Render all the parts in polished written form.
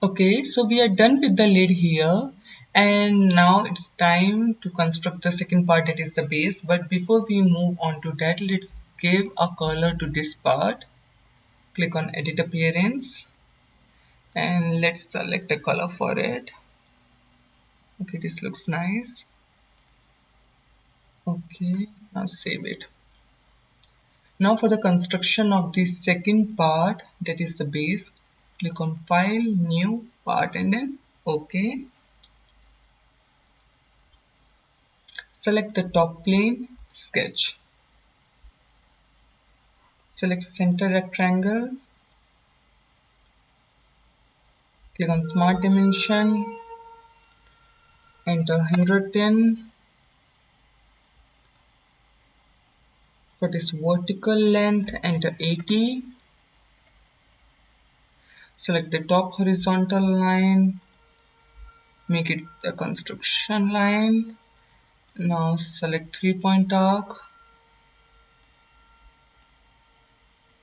Okay, so we are done with the lid here, and now it's time to construct the second part, that is the base. But before we move on to that, let's give a color to this part. Click on edit appearance and let's select a color for it. Okay, this looks nice. Okay, now save it. Now for the construction of the second part, that is the base, click on file, new part, and then OK. Select the top plane, sketch. Select center rectangle. Click on smart dimension. Enter 110. For this vertical length, enter 80. Select the top horizontal line. Make it the construction line. Now select 3-point arc.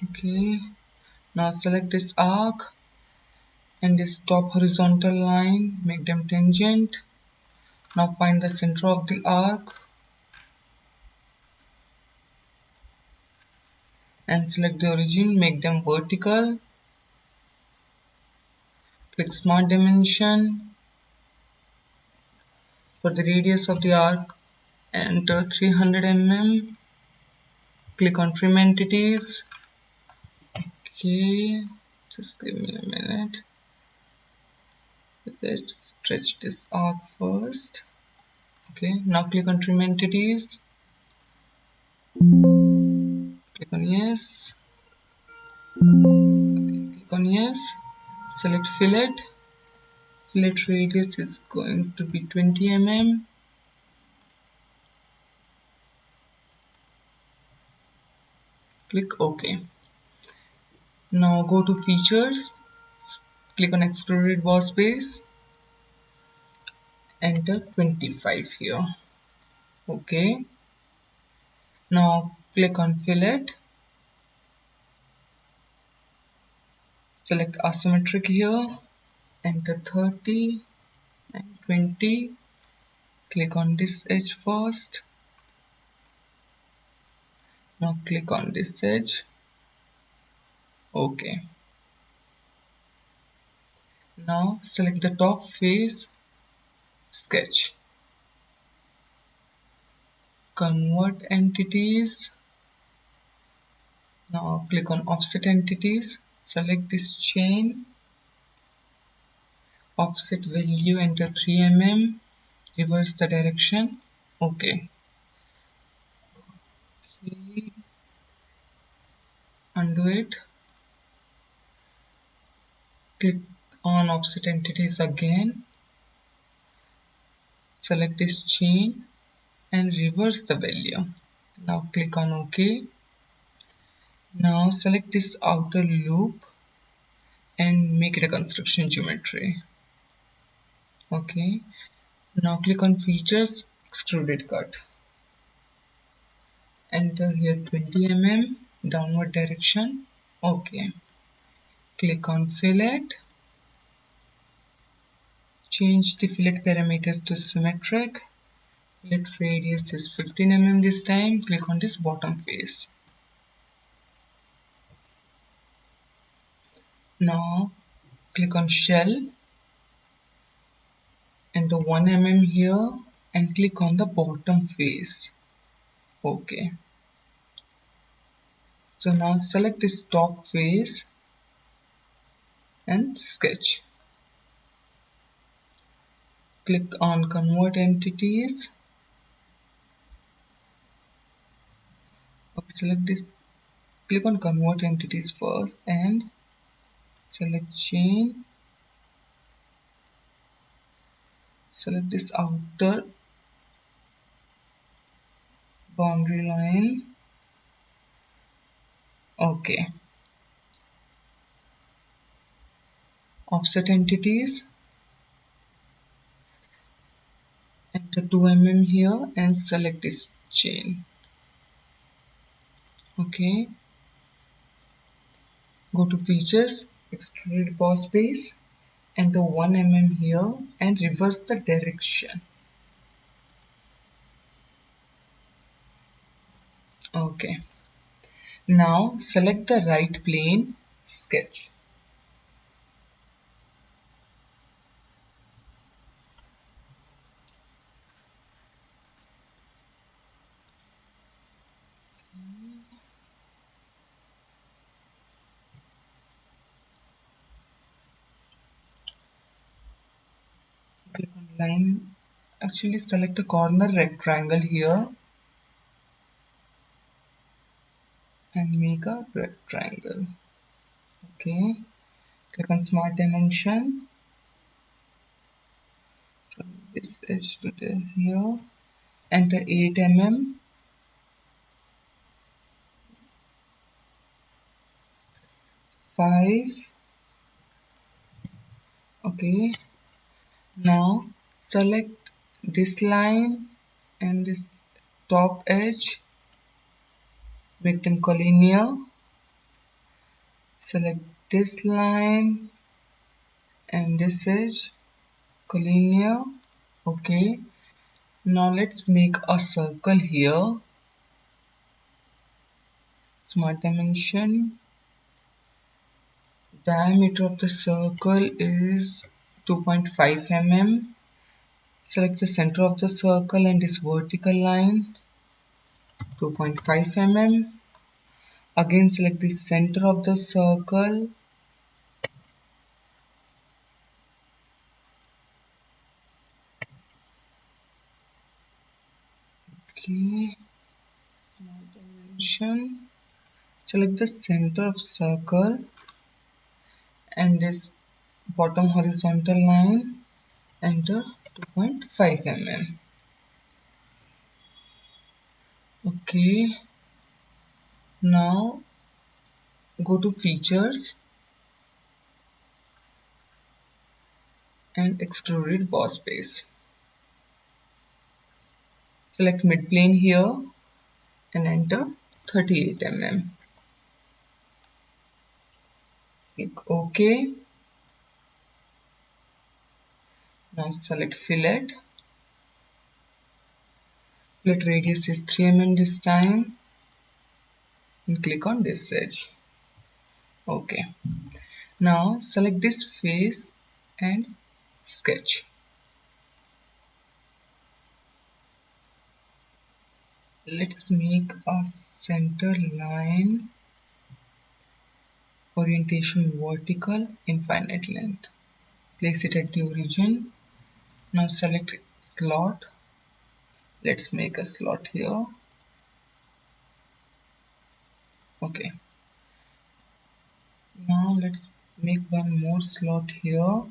Okay. Now select this arc and this top horizontal line, make them tangent. Now find the center of the arc and select the origin, make them vertical. Click smart dimension. For the radius of the arc, enter 300 mm. Click on trim entities. Okay, just give me a minute. Let's stretch this arc first. Okay, now click on trim entities. Click on yes. Okay, click on yes. Select fillet. Fillet radius is going to be 20 mm. Click OK. Now go to features. Click on extruded boss base. Enter 25 here. Okay. Now click on fillet. Select asymmetric here. Enter 30 and 20. Click on this edge first. Now click on this edge. Okay. Now select the top face. Sketch. Convert entities. Now click on offset entities. Select this chain. Offset value, enter 3 mm. Reverse the direction. Okay. Undo it. Click on offset entities again. Select this chain and reverse the value. Now click on OK. Now select this outer loop and make it a construction geometry. Okay. Now click on features, extruded cut. Enter here 20 mm, downward direction. Okay. Click on fillet. Change the fillet parameters to symmetric. Fillet radius is 15 mm this time. Click on this bottom face. Now click on shell. Enter 1 mm here and click on the bottom face. Okay. So now select this top face and sketch. Click on convert entities. Okay, select this. Click on convert entities first and select chain. Select this outer boundary line. Okay. Offset entities. Enter 2 mm here and select this chain. Okay. Go to features, extruded boss base. enter 1 mm here and reverse the direction. Okay. Now select the right plane, sketch. Click on line. Actually select a corner rectangle here and make a rectangle. Okay. Click on smart dimension. From this edge to here. Enter 8 mm. 5. Okay. Now select this line and this top edge, make them collinear. Select this line and this edge, collinear. Okay. Now let's make a circle here. Smart dimension. Diameter of the circle is 2.5 mm. Select the center of the circle and this vertical line, 2.5 mm. Again select the center of the circle. Okay. Smart dimension. Select the center of the circle and this bottom horizontal line, enter 2.5 mm. Okay, now go to features and extruded boss base. Select midplane here and enter 38 mm. Click OK. Now select fillet. Fillet radius is 3 mm this time and click on this edge. Okay. Now select this face and sketch. Let's make a center line, orientation vertical, infinite length. Place it at the origin. Now select slot. Let's make a slot here. Okay. Now let's make one more slot here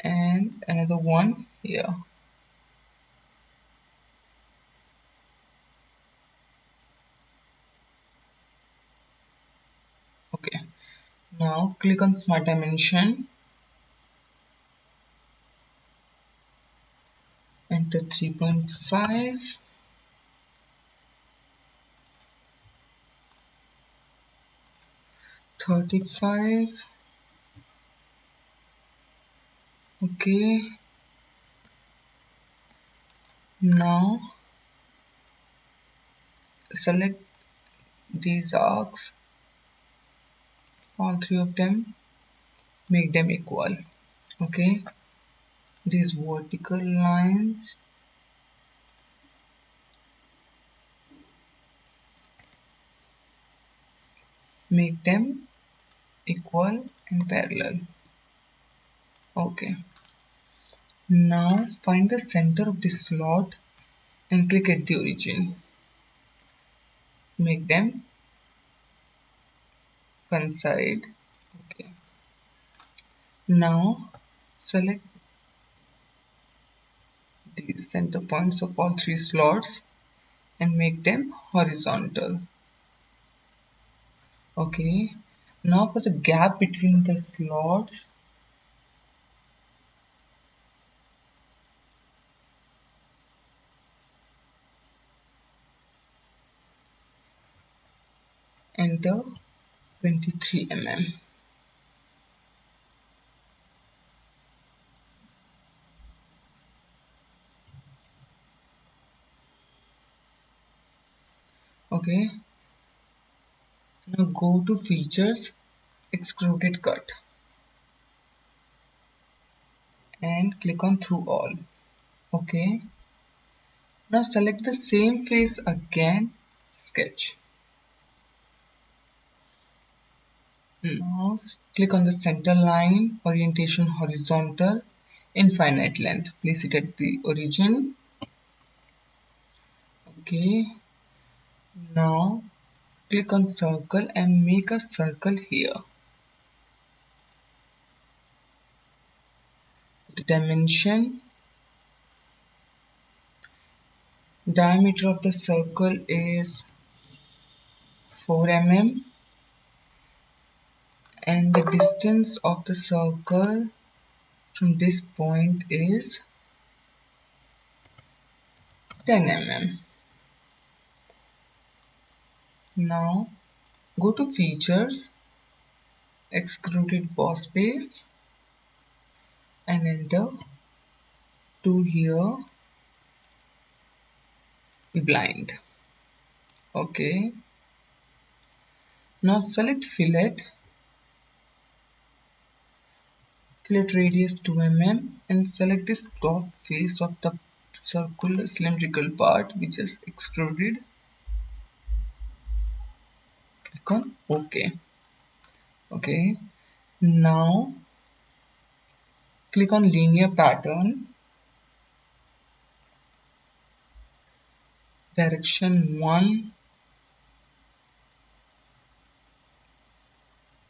and another one here. Okay. Now click on smart dimension. Enter 3.5. 35. Okay. Now select these arcs, all three of them, make them equal. Okay. These vertical lines, make them equal and parallel. Okay. Now find the center of the slot and click at the origin. Make them coincide. Okay. Now select the center points of all three slots and make them horizontal. Okay. Now for the gap between the slots, enter 23 mm. Okay, now go to features, extruded cut, and click on through all. Okay, now select the same face again, sketch. Now click on the center line, orientation horizontal, infinite length. Place it at the origin. Okay, now click on circle and make a circle here. The dimension, diameter of the circle is 4 mm and the distance of the circle from this point is 10 mm. Now go to features, extruded boss base and enter to here blind. Okay, now select fillet, fillet radius 2 mm and select this top face of the circular cylindrical part which is extruded. Click on OK. Okay, now click on linear pattern, direction 1,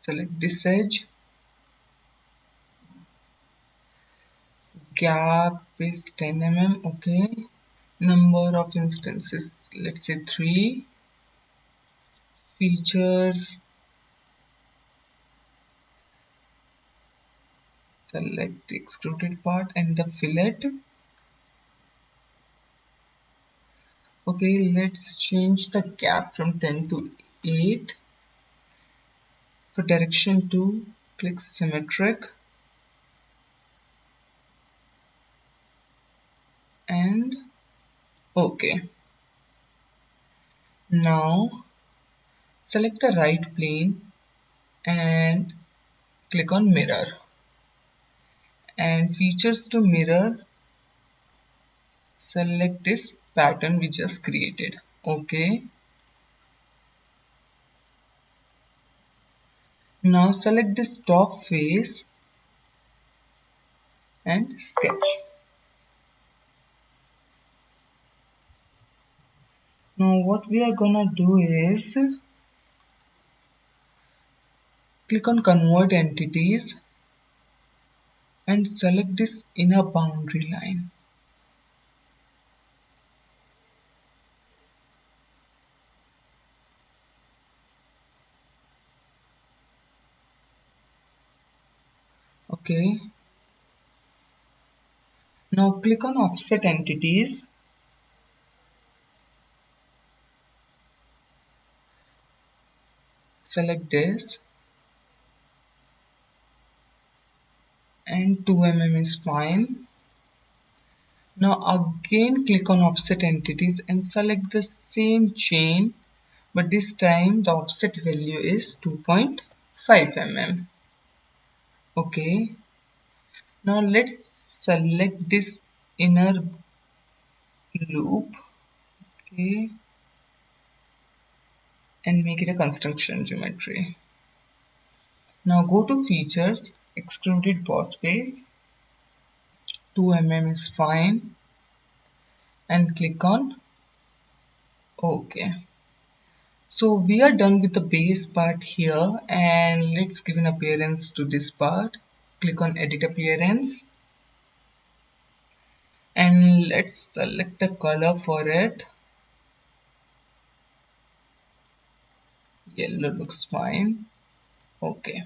select this edge, gap is 10 mm. Okay, number of instances, let's say 3, features, select the extruded part and the fillet. Okay, let's change the gap from 10 to 8. For direction 2, click symmetric and OK. Now select the right plane and click on mirror and features to mirror, select this pattern we just created. Okay, now select this top face and sketch. Now what we are gonna do is click on convert entities and select this inner boundary line. Okay, now click on offset entities, select this and 2 mm is fine. Now again click on offset entities and select the same chain, but this time the offset value is 2.5 mm. Okay, now let's select this inner loop. Okay, and make it a construction geometry. Now go to features, extruded boss base, 2 mm is fine and click on OK. So we are done with the base part here and let's give an appearance to this part. Click on edit appearance and let's select the color for it. Yellow looks fine. Okay.